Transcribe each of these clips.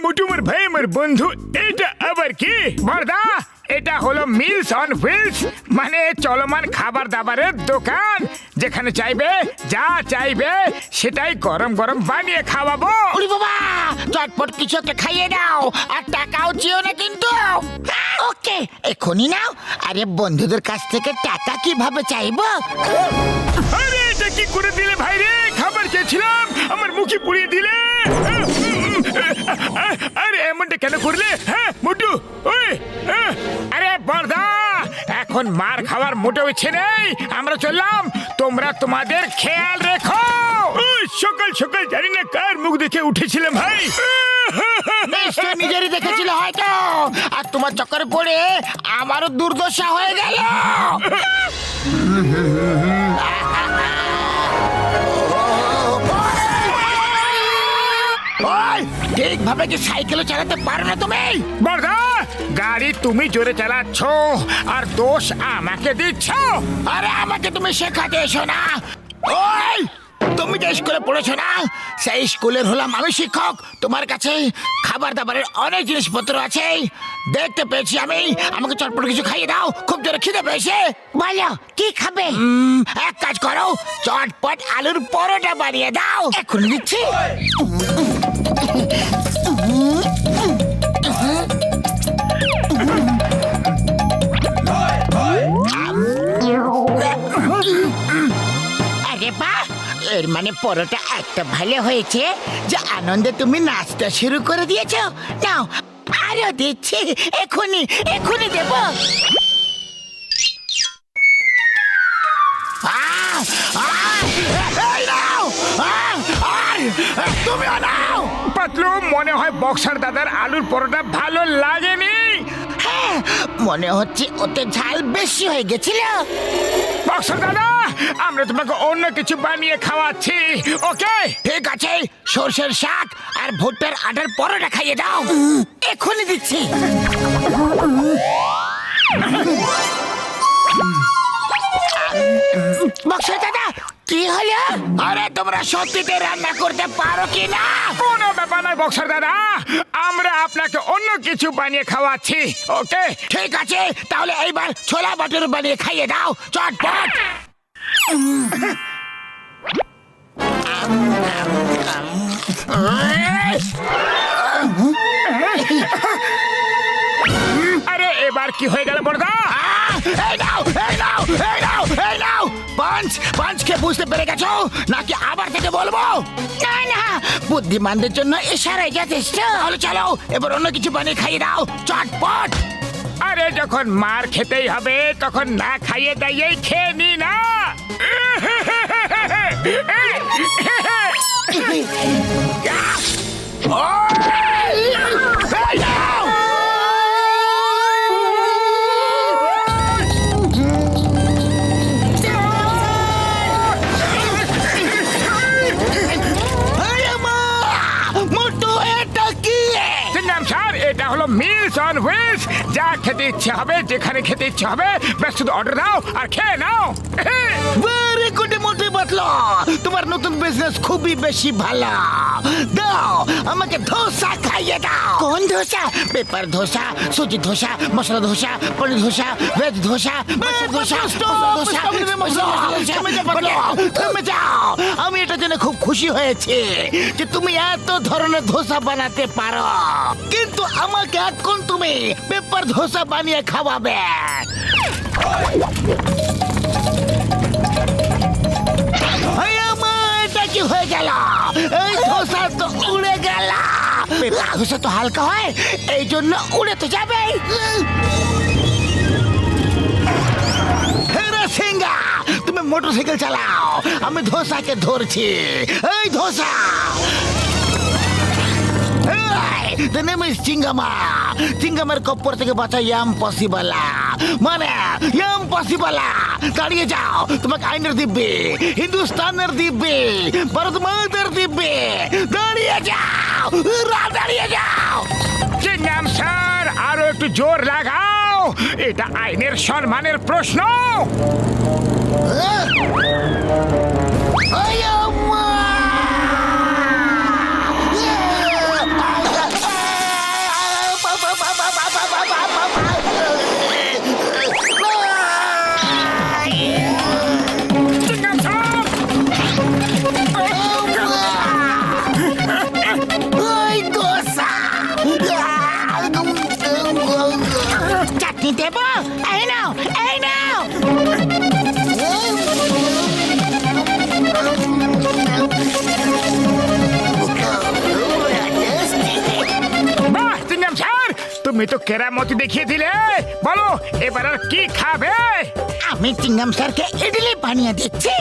মোটু আমার ভাই আমার বন্ধু, এটা আবার কি বর্দা? এটা হলো মিলস অন হুইলস, মানে চলমান খাবার দাবারের দোকান। যেখানে চাইবে যা চাইবে সেটাই গরম গরম বানিয়ে খাওয়াবো। ওরে বাবা, চটপট কিছু একটা খাইয়ে দাও, আর টাকাও চেও না কিন্তু। ওকে, এখনই নাও। আরে বন্ধুদের কাছ থেকে টাকা কিভাবে চাইবো? আরে এটা কি করে দিলে ভাই রে? খাবার চেয়েছিলাম, আমার মুখে পুড়িয়ে দিলে। আরে এমনটা কেন করলে? হ্যাঁ মোটু, ওই আরে বর্দা, এখন মার খাওয়ার মোটেও ইচ্ছে নেই। আমরা চললাম, তোমরা তোমাদের খেয়াল রেখো। সকাল সকাল জানি না কার মুখ দেখে উঠেছিলাম ভাই। নিশ্চয় নিজেরই দেখেছিল হয়তো, আর তোমার চক্করে পড়ে আমারও দুর্দশা হয়ে গেল। ঠিকভাবে কি সাইকেলও চালাতে পারো না তুমি? বর্দা, গাড়ি তুমি জোরে চালাচ্ছ আর দোষ আমাকে দিচ্ছ। আরে আমাকে তুমি শেখাতে এসো না। ওই তুমি যে স্কুলে পড়েছো না, সেই স্কুলের হলাম আমি শিক্ষক। তোমার কাছে খাবার দাবারের অনেক জিনিসপত্র আছে, দেখতে পেয়েছি আমি। আমাকে চটপট কিছু খাইয়ে দাও, খুব জোরে খিদে পেয়েছে। বলো কি খাবে? এক কাজ করো, চটপট আলুর পরোটা বানিয়ে দাও। এখন দিচ্ছি। আরে বাহ, এর মানে পরোটা একটা ভালো হয়েছে যে আনন্দে তুমি নাচতে শুরু করে দিয়েছো। নাও আরো দিচ্ছি, এখনই এখনই দেব। তুমি নাও। পাতলু, মনে হয় বক্সার দাদার আলুর পরোটা ভালো লাগেনি। হ্যাঁ, মনে হচ্ছে ওতে ঝাল বেশি হয়ে গেছিল। বক্সার দাদা, আমরা তোমাকে অন্য কিছু বানিয়ে খাওয়াচ্ছি। ওকে ঠিক আছে, সর্ষের শাক আর ভুট্টার আটার পরোটা খাইয়ে দাও। এখনই দিচ্ছি। বক্সার দাদা, কি হলো? আরে তোমরা সত্যিতে রান্না করতে পারো কি না? কোনো ব্যাপার নয় বক্সার দাদা, আমরা আপনাকে অন্য কিছু বানিয়ে খাওয়াচ্ছি। ওকে ঠিক আছে, তাহলে এইবার ছোলা বাটুর বানিয়ে খাইয়ে দাও চটপট। আরে এবার কি হয়ে গেল বড়দা? এই নাও, এই নাও, এই নাও, এই নাও। পাঁচকে বুঝতে পেরে গেছো নাকি আবার থেকে বলবো? না না, বুদ্ধিমানদের জন্য ইশারাই যথেষ্ট। তাহলে চলো, এবার অন্য কিছু বানিয়ে খাইয়ে দাও চটপট। আরে যখন মার খেতেই হবে তখন না খাইয়ে দাইয়েই খেয়ে নি না। এটা হলো মিলস অন হুইলস। যা খেতে ইচ্ছে হবে, যেখানে খেতে ইচ্ছে হবে, ব্যাস শুধু অর্ডার দাও আর খেয়ে নাও। ভেরি গুড মোটে বাতলা, তোমার নতুন বিজনেস খুবই বেশি ভালো। দাও আমাকে ধোসা খাইয়ে দাও। কোন ধোসা? পেপার ধোসা, সুজি ধোসা, মশলা ধোসা, পনির ধোসা, ভেজ ধোসা, মাছের ধোসা, থেমে যাও। আমি এটা জেনে খুব খুশি হয়েছি যে তুমি এত ধরনের ধোসা বানাতে পারো, কিন্তু আমাকে এখন তুমি পেপার ধোসা বানিয়ে খাওয়াবে। এটা কি হয়ে গেল? এই ধোসা তো উড়ে গেল। পেপার ধোসা তো হালকা হয়, এই জন্য উড়ে তো যাবে। সিংহা, তুমি মোটরসাইকেল চালাও, আমি ধোসাকে ধরছি। এই ধোসা, the name is চিঙ্গামা। চিঙ্গামের কপ্পর থেকে বাঁচা ইম্পসিবল, মানে ইম্পসিবল। দাঁড়িয়ে যাও, তোমাকে আইনের দিব্যে, হিন্দুস্তানের দিব্যে, ভারত মাতার দিব্যে। দাঁড়িয়ে যাও, দাঁড়িয়ে যাও। চিঙ্গাম স্যার, আরো একটু জোর লাগাও, এটা আইনের সম্মানের প্রশ্ন। চাটনি দেবো? এই নাও, এই নাও। বাহ চিংগাম স্যার, তুমি তো কেরামতি দেখিয়ে দিলে। বলো এবার আর কি খাবে? আমি চিংগাম স্যারকে ইডলি বানিয়ে দিচ্ছি।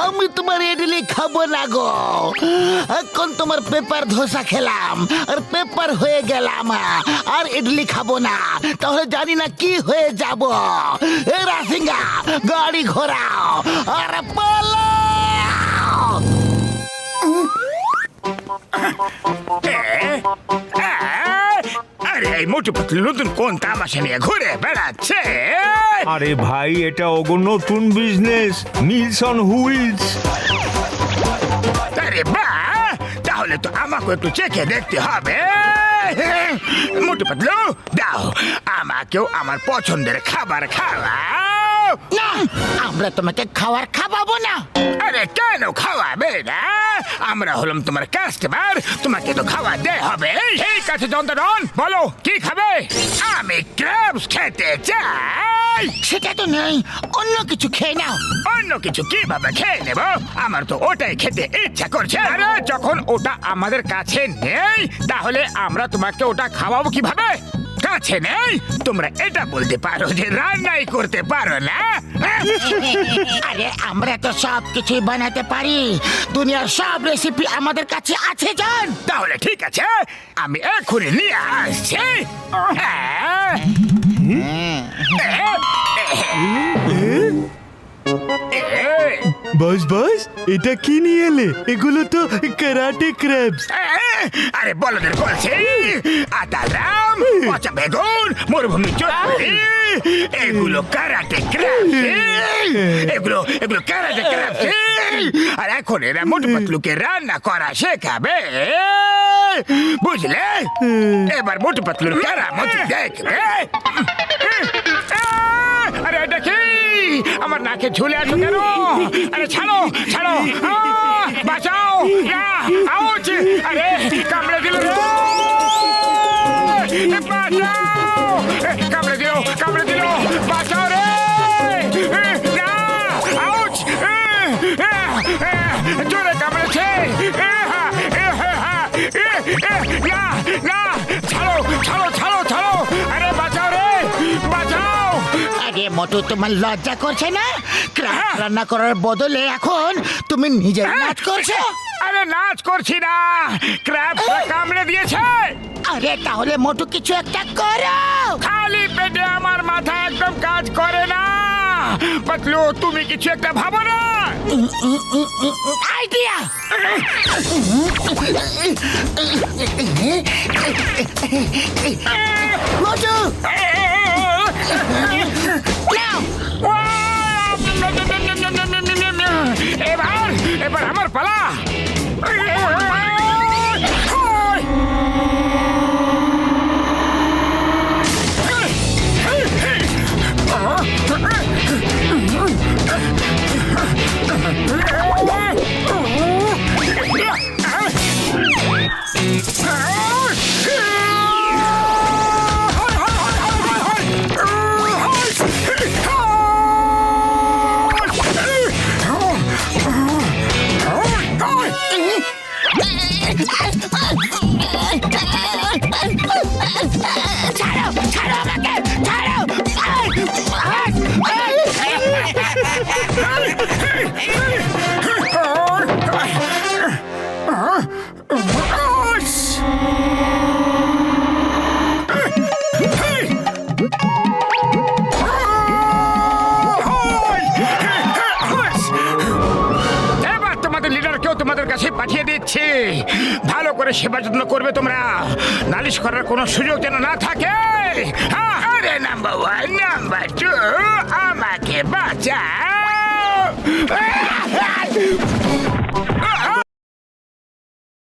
আমি তোমার ইডলি খাবো না গো। এখন তোমার পেপার ধোসা খেলাম আর পেপার হয়ে গেলাম, আর ইডলি খাবো না। তাহলে জানি না কি হয়ে যাব। এ রাসিঙ্গা, গাড়ি ঘোরাও আর পালাও। আরে এই মোটু পাতলু নতুন কোন তামাশা নিয়ে ঘুরে বেড়াচ্ছে? আরে ভাই, এটা ওগো নতুন বিজনেস, মিলস অন হুইলস। আরে বাহ, তাহলে তো আমাকে একটু চেখে দেখতে হবে। মোটু পাতলু দাও, আমাকেও আমার পছন্দের খাবার খাওয়াও। না, আমরা তোমাকে খাবার খাওয়াবো না। আরে কেন খাওয়াবে না? আমরা হলাম তোমার কাস্টমার, তোমাকে তো খাওয়াতে হবে। ঠিক আছে যন্ত্রণ, বলো কি খাবে? আমি ক্র্যাবস খেতে চাই। সেটা তো নেই, অন্য কিছু খেয়ে নাও। অন্য কিছু কিভাবে খেয়ে নেব? আমার তো ওটাই খেতে ইচ্ছা করছে। আরে যখন ওটা আমাদের কাছে নেই, তাহলে আমরা তোমাকে ওটা খাওয়াবো কিভাবে? কাছে নেই, তোমরা এটা বলতে পারো যে রান্নাই করতে পারো না। আরে আমরা তো সব কিছুই বানাতে পারি, দুনিয়ার সব রেসিপি আমাদের কাছে আছে জান। তাহলে ঠিক আছে, আমি এক্ষুনি নিয়ে আসছি। হ্যাঁ। বস বস, এটা কি নিয়ে এলে? এগুলো তো ক্যারাটে ক্র্যাবস। আরে বলদের বলছি, আতারাম, পচা বেগুন, মরুভূমি চটপটি, এগুলো কারাটে ক্র্যাবস। এগুলো এগুলো কারাটে ক্র্যাবস। আর এখন এরা মোটু পাতলুকে রান্না করা শেখাবে, বুঝলে? এবার মোটু পাতলুর কেরামতি দেখবে। আরে এটা কি? আমার নাকে ঝুলে আছো কেন? আরে ছাড়ো ছাড়ো, বাঁচাও! আউচ! আরে কামড়ে দিল রে! বাঁচাও! কামড়ে দিল, কামড়ে দিল! বাঁচাও রে! না! আউচ! জোরে কামড়েছে! না! না! ছাড়ো ছাড়ো ছাড়ো ছাড়ো! আরে বাঁচাও রে! বাঁচাও! আরে মোটু, তোমার লজ্জা করছে না? ক্র্যাব রান্না করার বদলে এখন তুমি নিজে নাচ করছো। আরে নাচ করছি না, ক্র্যাব কামড়ে দিয়েছে। আরে তাহলে মোটু কিছু একটা করো। খালি পেটে আমার মাথা একদম কাজ করে না। পাতলু, তুমি কিছু একটা ভাবো না। আইডিয়া! মোটু নাও। এবার এবার আমার পালা। ছাড়ো, ছাড়ো আমাকে, ছাড়ো! এবার তোমাদের লিডারকেও তোমাদের কাছে পাঠিয়ে দিচ্ছি। ভালো করে সেবা যত্ন করবে তোমরা, নালিশ করার কোনো সুযোগ যেন না থাকে। আরে নাম্বার 1, নাম্বার 2, আমাকে যাও